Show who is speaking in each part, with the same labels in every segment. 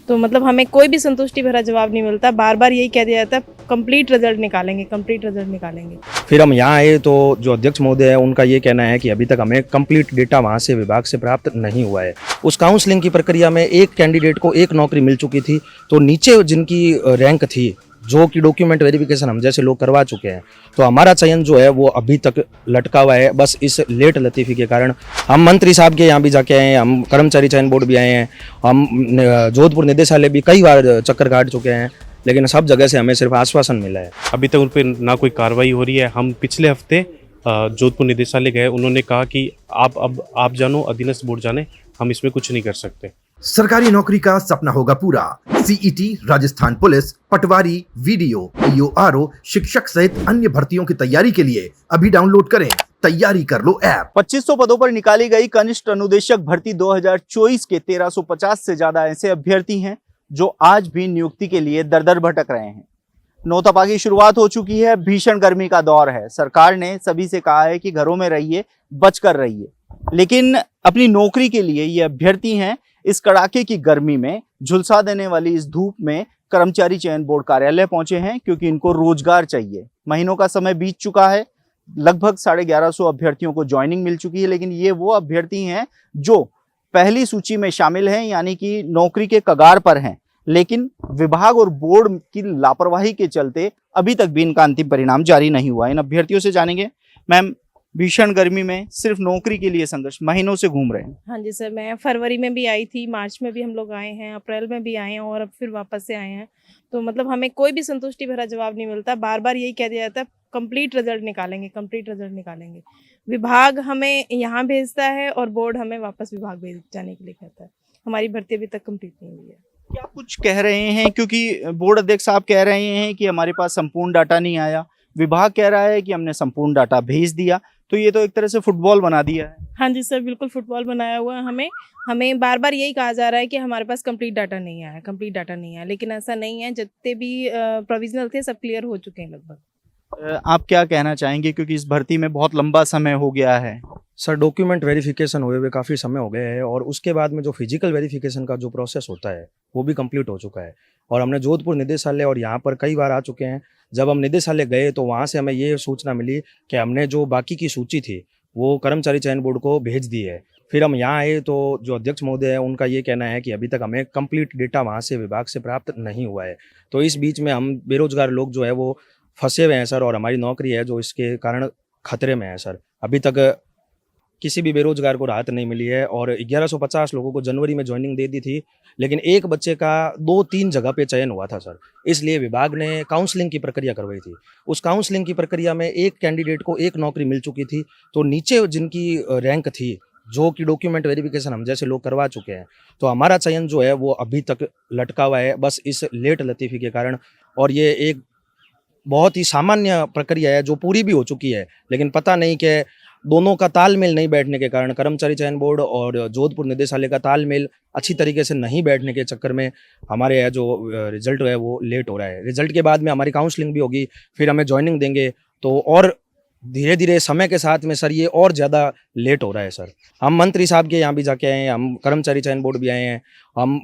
Speaker 1: तो मतलब हमें कोई भी संतुष्टि भरा जवाब नहीं मिलता, बार बार यही कह दिया जाता है कंप्लीट रिजल्ट निकालेंगे, कंप्लीट रिजल्ट निकालेंगे।
Speaker 2: फिर हम यहाँ आए तो जो अध्यक्ष महोदय है उनका ये कहना है कि अभी तक हमें कंप्लीट डेटा वहाँ से विभाग से प्राप्त नहीं हुआ है। उस काउंसलिंग की प्रक्रिया में एक कैंडिडेट को एक नौकरी मिल चुकी थी, तो नीचे जिनकी रैंक थी, जो कि डॉक्यूमेंट वेरिफिकेशन हम जैसे लोग करवा चुके हैं, तो हमारा चयन जो है वो अभी तक लटका हुआ है। बस इस लेट लतीफ़ी के कारण हम मंत्री साहब के यहाँ भी जाके आए हैं, हम कर्मचारी चयन बोर्ड भी आए हैं, हम जोधपुर निदेशालय भी कई बार चक्कर काट चुके हैं, लेकिन सब जगह से हमें सिर्फ आश्वासन मिला है।
Speaker 3: अभी तक उन पर ना कोई कार्रवाई हो रही है। हम पिछले हफ्ते जोधपुर निदेशालय गए, उन्होंने कहा कि आप जानो, अधीनस्थ बोर्ड जाने, हम इसमें कुछ नहीं कर सकते।
Speaker 4: सरकारी नौकरी का सपना होगा पूरा। सीईटी, राजस्थान पुलिस, पटवारी, वीडियो, ईओआरओ, शिक्षक सहित अन्य भर्तियों की तैयारी के लिए अभी डाउनलोड करें तैयारी कर लो ऐप।
Speaker 5: 2500 पदों पर निकाली गई कनिष्ठ अनुदेशक भर्ती 2024 के 1350 से ज्यादा ऐसे अभ्यर्थी हैं जो आज भी नियुक्ति के लिए दर-दर भटक रहे हैं। नौतपा की शुरुआत हो चुकी है, भीषण गर्मी का दौर है। सरकार ने सभी से कहा है कि घरों में रहिए, बचकर रहिए, लेकिन अपनी नौकरी के लिए ये अभ्यर्थी हैं इस कड़ाके की गर्मी में, झुलसा देने वाली इस धूप में कर्मचारी चयन बोर्ड कार्यालय पहुंचे हैं क्योंकि इनको रोजगार चाहिए। महीनों का समय बीत चुका है, लगभग 1150 अभ्यर्थियों को ज्वाइनिंग मिल चुकी है, लेकिन ये वो अभ्यर्थी हैं जो पहली सूची में शामिल हैं, यानी कि नौकरी के कगार पर हैं, लेकिन विभाग और बोर्ड की लापरवाही के चलते अभी तक भी इनका अंतिम परिणाम जारी नहीं हुआ। इन अभ्यर्थियों से जानेंगे। मैम, भीषण गर्मी में सिर्फ नौकरी के लिए संघर्ष, महीनों से घूम रहे हैं।
Speaker 1: हाँ जी सर, मैं फरवरी में भी आई थी, मार्च में भी हम लोग आए हैं, अप्रैल में भी आए हैं और अब फिर वापस से आए हैं। तो मतलब हमें कोई भी संतुष्टि भरा जवाब नहीं मिलता, बार बार यही कह दिया जाता है कंप्लीट रिजल्ट निकालेंगे, कंप्लीट रिजल्ट निकालेंगे। विभाग हमें यहाँ भेजता है और बोर्ड हमें वापस विभाग भेज जाने के लिए कहता है। हमारी भर्ती अभी तक कंप्लीट नहीं हुई है।
Speaker 5: क्या कुछ कह रहे हैं, क्योंकि बोर्ड अध्यक्ष साहब कह रहे हैं कि हमारे पास संपूर्ण डाटा नहीं आया, विभाग कह रहा है कि हमने संपूर्ण डाटा भेज दिया, तो ये तो एक तरह से फुटबॉल बना दिया है।
Speaker 1: हाँ जी सर, बिल्कुल फुटबॉल बनाया हुआ है। हमें बार बार यही कहा जा रहा है कि हमारे पास कंप्लीट डाटा नहीं आया, कंप्लीट डाटा नहीं आया, लेकिन ऐसा नहीं है। जितने भी प्रोविजनल थे सब क्लियर हो चुके हैं लगभग।
Speaker 5: आप क्या कहना चाहेंगे, क्योंकि इस भर्ती में बहुत लंबा समय हो गया है?
Speaker 2: सर, डॉक्यूमेंट वेरिफिकेशन हुए हुए काफ़ी समय हो गया है और उसके बाद में जो फिजिकल वेरिफिकेशन का जो प्रोसेस होता है वो भी कंप्लीट हो चुका है और हमने जोधपुर निदेशालय और यहाँ पर कई बार आ चुके हैं। जब हम निदेशालय गए तो वहाँ से हमें ये सूचना मिली कि हमने जो बाकी की सूची थी वो कर्मचारी चयन बोर्ड को भेज दी है। फिर हम यहाँ आए तो जो अध्यक्ष महोदय है उनका ये कहना है कि अभी तक हमें कंप्लीट डेटा वहाँ से विभाग से प्राप्त नहीं हुआ है। तो इस बीच में हम बेरोजगार लोग जो है वो फंसे हुए हैं सर, और हमारी नौकरी है जो इसके कारण खतरे में है सर। अभी तक किसी भी बेरोजगार को राहत नहीं मिली है और 1150 लोगों को जनवरी में ज्वाइनिंग दे दी थी, लेकिन एक बच्चे का 2-3 जगह पे चयन हुआ था सर। इसलिए विभाग ने काउंसलिंग की प्रक्रिया करवाई थी। उस काउंसलिंग की प्रक्रिया में एक कैंडिडेट को एक नौकरी मिल चुकी थी, तो नीचे जिनकी रैंक थी, जो कि डॉक्यूमेंट वेरिफिकेशन हम जैसे लोग करवा चुके हैं, तो हमारा चयन जो है वो अभी तक लटका हुआ है, बस इस लेट लतीफ़ी के कारण। और ये एक बहुत ही सामान्य प्रक्रिया है जो पूरी भी हो चुकी है, लेकिन पता नहीं कि दोनों का तालमेल नहीं बैठने के कारण, कर्मचारी चयन बोर्ड और जोधपुर निदेशालय का तालमेल अच्छी तरीके से नहीं बैठने के चक्कर में हमारे यहाँ जो रिजल्ट है वो लेट हो रहा है। रिजल्ट के बाद में हमारी काउंसलिंग भी होगी, फिर हमें ज्वाइनिंग देंगे, तो और धीरे धीरे समय के साथ में सर ये और ज़्यादा लेट हो रहा है सर। हम मंत्री साहब के यहाँ भी जाके आए हैं, हम कर्मचारी चयन बोर्ड भी आए हैं, हम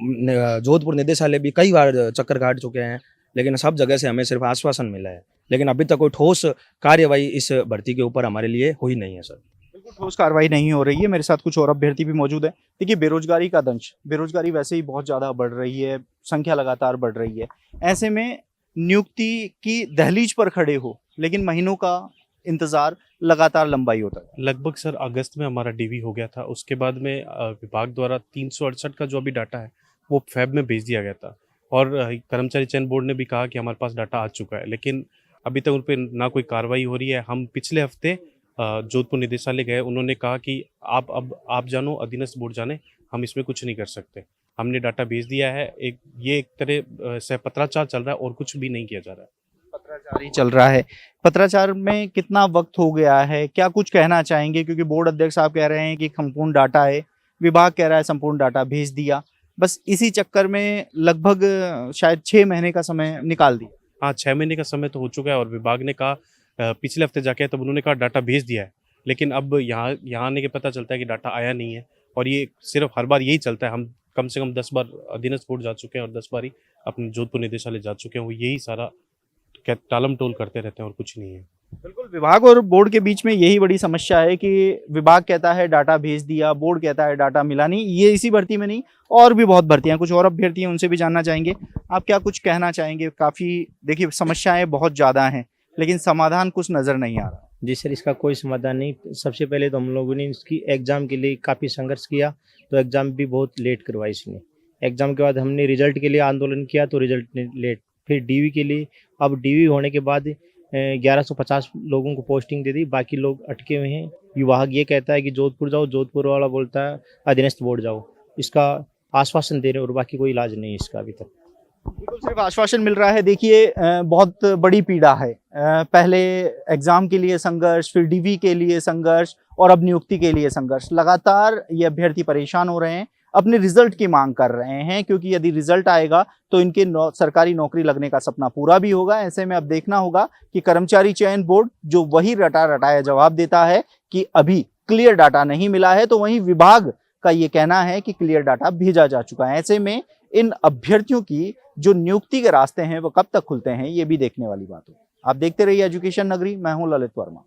Speaker 2: जोधपुर निदेशालय भी कई बार चक्कर काट चुके हैं, लेकिन सब जगह से हमें सिर्फ आश्वासन मिला है, लेकिन अभी तक कोई ठोस कार्यवाही इस भर्ती के ऊपर हमारे लिए हुई नहीं है सर।
Speaker 5: बिल्कुल ठोस कार्रवाई नहीं हो रही है। मेरे साथ कुछ और अभ्यर्थी भी मौजूद है। देखिए, बेरोजगारी का दंश, बेरोजगारी वैसे ही बहुत ज़्यादा बढ़ रही है, संख्या लगातार बढ़ रही है। ऐसे में नियुक्ति की दहलीज पर खड़े हो, लेकिन महीनों का इंतजार लगातार लंबा ही होता है।
Speaker 3: लगभग सर अगस्त में हमारा डीवी हो गया था, उसके बाद में विभाग द्वारा 368 का जो अभी डाटा है वो फेब में भेज दिया गया था और कर्मचारी चयन बोर्ड ने भी कहा कि हमारे पास डाटा आ चुका है, लेकिन अभी तक उन पर ना कोई कार्रवाई हो रही है। हम पिछले हफ्ते जोधपुर निदेशालय गए, उन्होंने कहा कि आप जानो, अधीनस्थ बोर्ड जाने, हम इसमें कुछ नहीं कर सकते। हमने डाटा भेज दिया है। एक तरह से पत्राचार चल रहा है और कुछ भी नहीं किया जा रहा है।
Speaker 5: पत्राचार ही चल रहा है। पत्राचार में कितना वक्त हो गया है, क्या कुछ कहना चाहेंगे? क्योंकि बोर्ड अध्यक्ष साहब कह रहे हैं कि संपूर्ण डाटा है, विभाग कह रहा है संपूर्ण डाटा भेज दिया, बस इसी चक्कर में लगभग शायद 6 महीने का समय निकाल दिया।
Speaker 3: हाँ, 6 महीने का समय तो हो चुका है और विभाग ने कहा, पिछले हफ्ते जाके तब उन्होंने कहा डाटा भेज दिया है, लेकिन अब यहाँ आने के पता चलता है कि डाटा आया नहीं है। और ये सिर्फ हर बार यही चलता है, हम कम से कम 10 बार अधीनस्थ बोर्ड जा चुके हैं और 10 बार ही अपने जोधपुर निदेशालय जा चुके हैं। वो यही सारा टालम टोल करते रहते हैं और कुछ नहीं है।
Speaker 5: बिल्कुल, विभाग और बोर्ड के बीच में यही बड़ी समस्या है कि विभाग कहता है डाटा भेज दिया, बोर्ड कहता है डाटा मिला नहीं। ये इसी भर्ती में नहीं, और भी बहुत भर्तियां, कुछ और अभ्यर्थी हैं, उनसे भी जानना चाहेंगे। आप क्या कुछ कहना चाहेंगे? काफी देखिए समस्याएं बहुत ज्यादा हैं, लेकिन समाधान कुछ नजर नहीं आ रहा।
Speaker 6: जी सर, इसका कोई समाधान नहीं। सबसे पहले तो हम लोगों ने इसकी एग्ज़ाम के लिए काफ़ी संघर्ष किया, तो एग्ज़ाम भी बहुत लेट करवाई इसने। एग्ज़ाम के बाद हमने रिजल्ट के लिए आंदोलन किया, तो रिजल्ट ने लेट। फिर डीवी के लिए, अब डीवी होने के बाद 1150 लोगों को पोस्टिंग दे दी, बाकी लोग अटके हुए हैं। विभाग ये कहता है कि जोधपुर जाओ, जोधपुर वाला बोलता है अधीनस्थ बोर्ड जाओ। इसका आश्वासन दे रहे हैं और बाकी कोई इलाज नहीं है इसका अभी तक।
Speaker 5: बिल्कुल, सिर्फ आश्वासन मिल रहा है। देखिए बहुत बड़ी पीड़ा है। पहले एग्जाम के लिए संघर्ष, फिर डीवी के लिए संघर्ष और अब नियुक्ति के लिए संघर्ष। लगातार ये अभ्यर्थी परेशान हो रहे हैं, अपने रिजल्ट की मांग कर रहे हैं, क्योंकि यदि रिजल्ट आएगा तो इनके सरकारी नौकरी लगने का सपना पूरा भी होगा। ऐसे में अब देखना होगा कि कर्मचारी चयन बोर्ड जो वही रटा रटाया जवाब देता है कि अभी क्लियर डाटा नहीं मिला है, तो वहीं विभाग का ये कहना है कि क्लियर डाटा भेजा जा चुका है। ऐसे में इन अभ्यर्थियों की जो नियुक्ति के रास्ते हैं वो कब तक खुलते हैं, ये भी देखने वाली बात है। आप देखते रहिए एजुकेशन नगरी। मैं हूं ललित वर्मा।